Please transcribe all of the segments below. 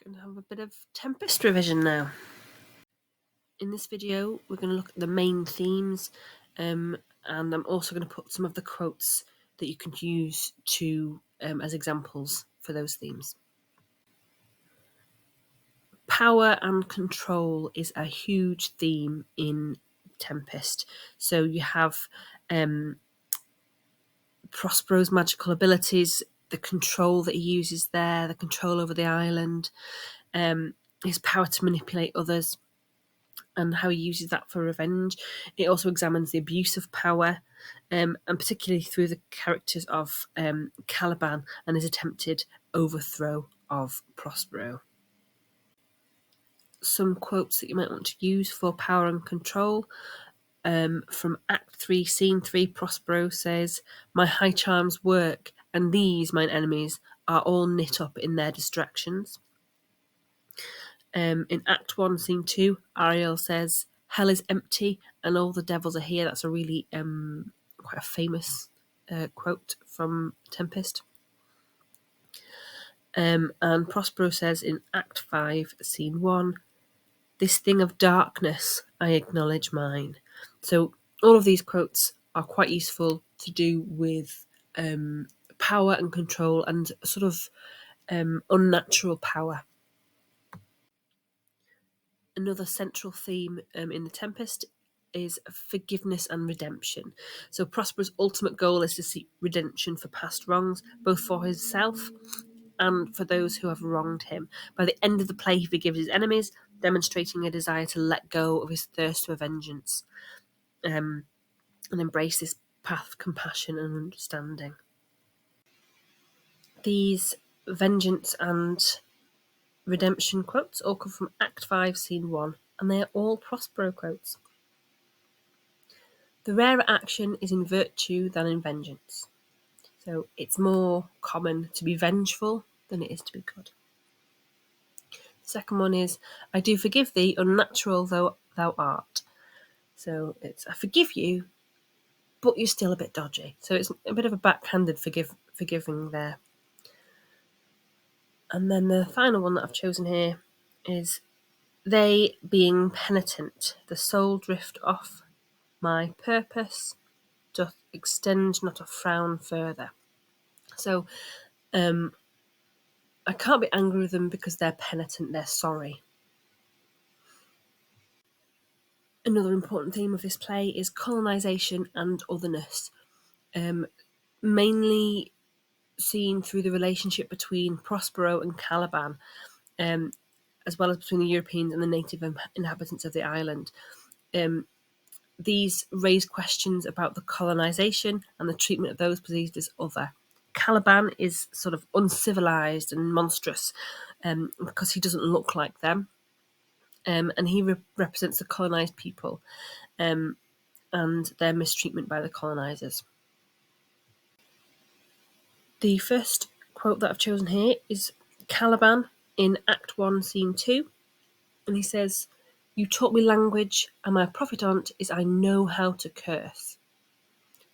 Going to have a bit of Tempest revision now. In this video, we're going to look at the main themes, and I'm also going to put some of the quotes that you can use to as examples for those themes. Power and control is a huge theme in Tempest. So you have Prospero's magical abilities, the control that he uses there, the control over the island, his power to manipulate others, and how he uses that for revenge. It also examines the abuse of power, and particularly through the characters of Caliban and his attempted overthrow of Prospero. Some quotes that you might want to use for power and control. From Act 3, Scene 3, Prospero says, "My high charms work, and these, mine enemies, are all knit up in their distractions." In Act 1, Scene 2, Ariel says, "Hell is empty, and all the devils are here." That's a really quite a famous quote from Tempest. And Prospero says in Act 5, Scene 1, "This thing of darkness, I acknowledge mine." So all of these quotes are quite useful to do with power and control and sort of unnatural power. Another central theme in The Tempest is forgiveness and redemption. So Prospero's ultimate goal is to seek redemption for past wrongs, both for himself and for those who have wronged him. By the end of the play, he forgives his enemies, demonstrating a desire to let go of his thirst for vengeance and embrace this path of compassion and understanding. These vengeance and redemption quotes all come from Act 5, Scene 1, and they are all Prospero quotes. "The rarer action is in virtue than in vengeance." So it's more common to be vengeful than it is to be good. The second one is, "I do forgive thee, unnatural though thou art." So it's, I forgive you, but you're still a bit dodgy. So it's a bit of a backhanded forgiving there. And then the final one that I've chosen here is, "They being penitent, the soul drift off. My purpose doth extend not a frown further." So I can't be angry with them because they're penitent, they're sorry. Another important theme of this play is colonisation and otherness, mainly seen through the relationship between Prospero and Caliban, as well as between the Europeans and the native inhabitants of the island. These raise questions about the colonisation and the treatment of those perceived as other. Caliban is sort of uncivilised and monstrous because he doesn't look like them, and he represents the colonised people and their mistreatment by the colonisers. The first quote that I've chosen here is Caliban in Act 1, Scene 2, and he says, "You taught me language, and my profit on't is I know how to curse."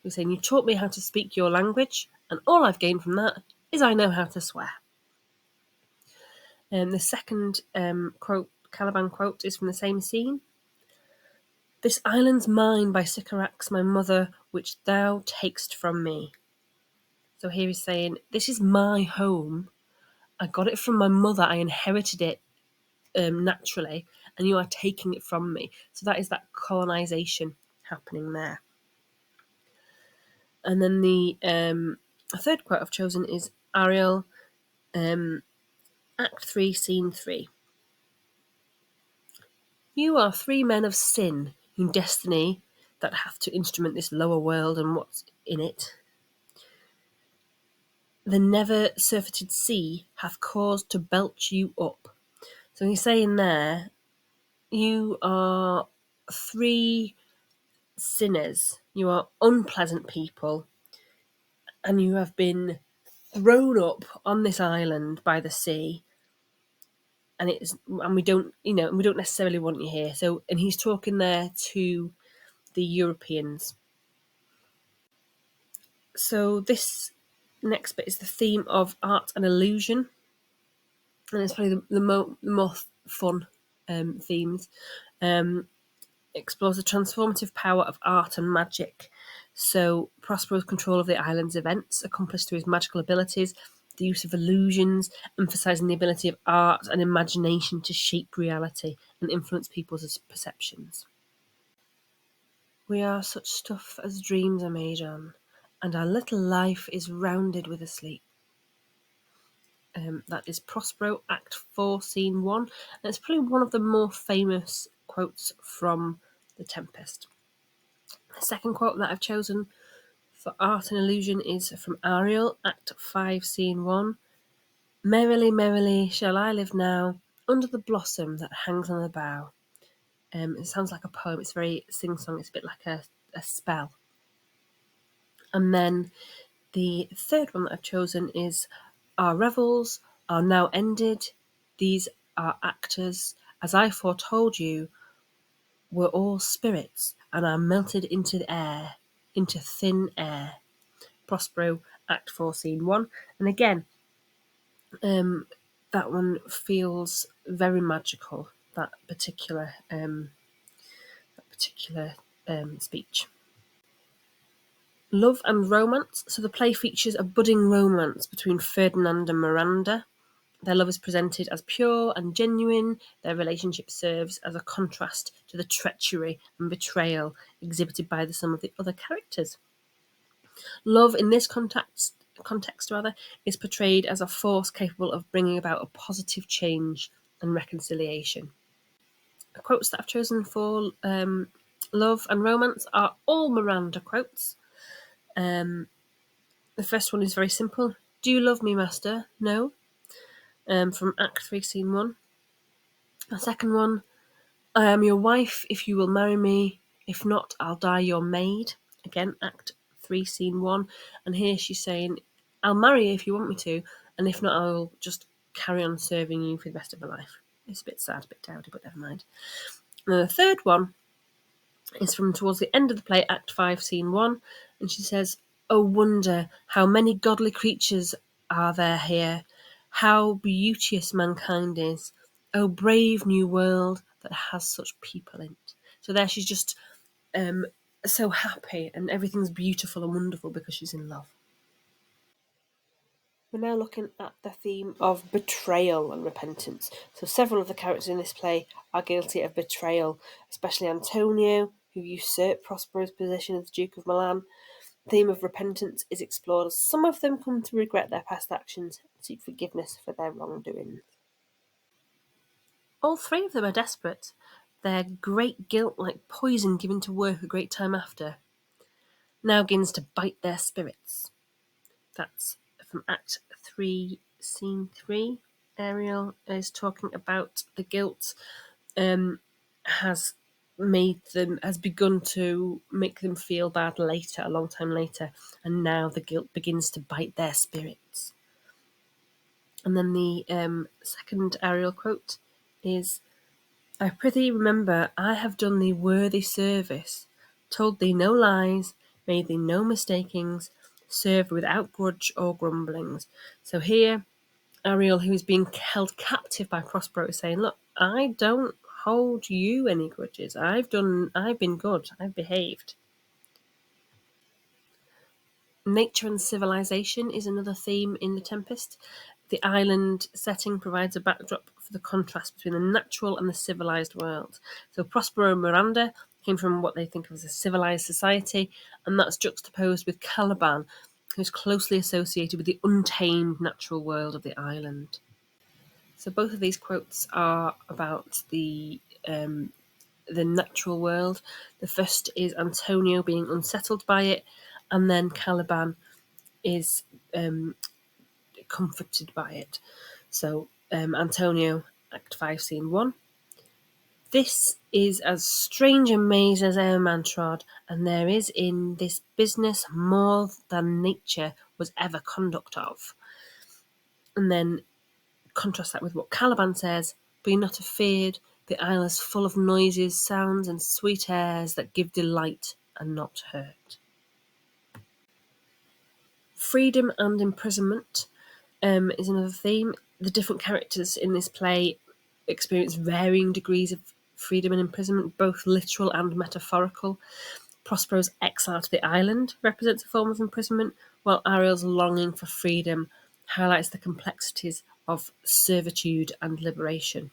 He's saying, you taught me how to speak your language, and all I've gained from that is I know how to swear. The second Caliban quote is from the same scene. "This island's mine by Sycorax, my mother, which thou takest from me." So here he's saying, this is my home. I got it from my mother. I inherited it naturally, and you are taking it from me. So that is that colonisation happening there. And then the third quote I've chosen is Ariel, Act 3, Scene 3. "You are three men of sin, whom destiny, that hath to instrument this lower world and what's in it, the never surfeited sea hath caused to belch you up." So he's saying there, you are three sinners, you are unpleasant people, and you have been thrown up on this island by the sea, and we don't necessarily want you here. So, and he's talking there to the Europeans. So this next bit is the theme of art and illusion. and it's probably the more fun themes. Explores the transformative power of art and magic. So Prospero's control of the island's events, accomplished through his magical abilities, the use of illusions, emphasising the ability of art and imagination to shape reality and influence people's perceptions. We are such stuff as dreams are made on, and our little life is rounded with a sleep. That is Prospero, Act 4, Scene 1, and it's probably one of the more famous quotes from The Tempest. The second quote that I've chosen for art and illusion is from Ariel, Act 5, Scene 1. Merrily, merrily shall I live now, under the blossom that hangs on the bough. It sounds like a poem, it's very sing-song, it's a bit like a spell. And then the third one that I've chosen is Our revels are now ended, these are actors, as I foretold you, were all spirits, and are melted into the air, into thin air. Prospero, Act 4, Scene 1. And again, that one feels very magical, that particular speech. Love and romance. So the play features a budding romance between Ferdinand and Miranda. Their love is presented as pure and genuine. Their relationship serves as a contrast to the treachery and betrayal exhibited by some of the other characters. Love, in this context is portrayed as a force capable of bringing about a positive change and reconciliation. The quotes that I've chosen for love and romance are all Miranda quotes. The first one is very simple. Do you love me, master? No. From Act 3, Scene 1. The second one, I am your wife if you will marry me. If not, I'll die your maid. Again, Act 3, Scene 1. And here she's saying, I'll marry you if you want me to, and if not, I'll just carry on serving you for the rest of my life. It's a bit sad, a bit dowdy, but never mind. And the third one is from towards the end of the play, Act 5, Scene 1. And she says, Oh, wonder how many godly creatures are there here. How beauteous mankind is. Oh, brave new world that has such people in it. So there she's just so happy and everything's beautiful and wonderful because she's in love. We're now looking at the theme of betrayal and repentance. So several of the characters in this play are guilty of betrayal, especially Antonio, who usurped Prospero's position as Duke of Milan. The theme of repentance is explored as some of them come to regret their past actions and seek forgiveness for their wrongdoings. All three of them are desperate. Their great guilt, like poison given to work a great time after, now begins to bite their spirits. That's from Act 3, Scene 3. Ariel is talking about the guilt has begun to make them feel bad later, a long time later, and now the guilt begins to bite their spirits. And then the second Ariel quote is, I prithee remember I have done thee worthy service, told thee no lies, made thee no mistakings, served without grudge or grumblings. So here, Ariel, who is being held captive by Prospero, is saying, look, I don't hold you any grudges. I've been good, I've behaved. Nature and civilization is another theme in The Tempest. The island setting provides a backdrop for the contrast between the natural and the civilized world. So Prospero and Miranda came from what they think of as a civilized society, and that's juxtaposed with Caliban, who's closely associated with the untamed natural world of the island. So both of these quotes are about the natural world. The first is Antonio being unsettled by it, and then Caliban is comforted by it. So Antonio, Act 5, Scene 1. This is as strange a maze as e'er man trod, and there is in this business more than nature was ever conduct of. And then contrast that with what Caliban says, be not afeard, the isle is full of noises, sounds, and sweet airs that give delight and not hurt. Freedom and imprisonment is another theme. the different characters in this play experience varying degrees of freedom and imprisonment, both literal and metaphorical. Prospero's exile to the island represents a form of imprisonment, while Ariel's longing for freedom highlights the complexities of servitude and liberation.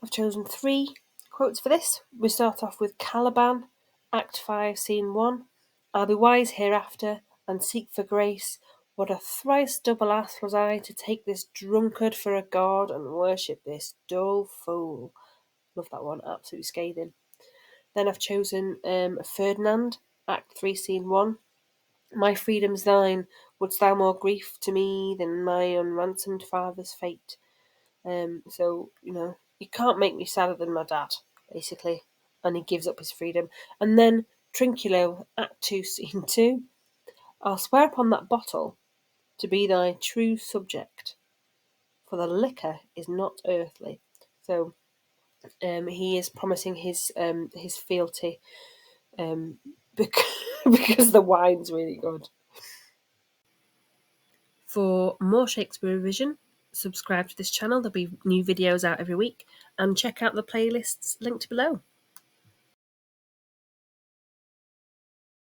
I've chosen 3 quotes for this. We start off with Caliban, Act 5, Scene 1. I'll be wise hereafter, and seek for grace. What a thrice double ass was I to take this drunkard for a god and worship this dull fool. Love that one, absolutely scathing. Then I've chosen Ferdinand, Act 3, Scene 1. My freedom's thine, wouldst thou more grief to me than my unransomed father's fate? So, you can't make me sadder than my dad, basically. And he gives up his freedom. And then Trinculo, Act 2, Scene 2. I'll swear upon that bottle to be thy true subject, for the liquor is not earthly. So he is promising his fealty because the wine's really good. For more Shakespeare revision, subscribe to this channel. There'll be new videos out every week, and check out the playlists linked below.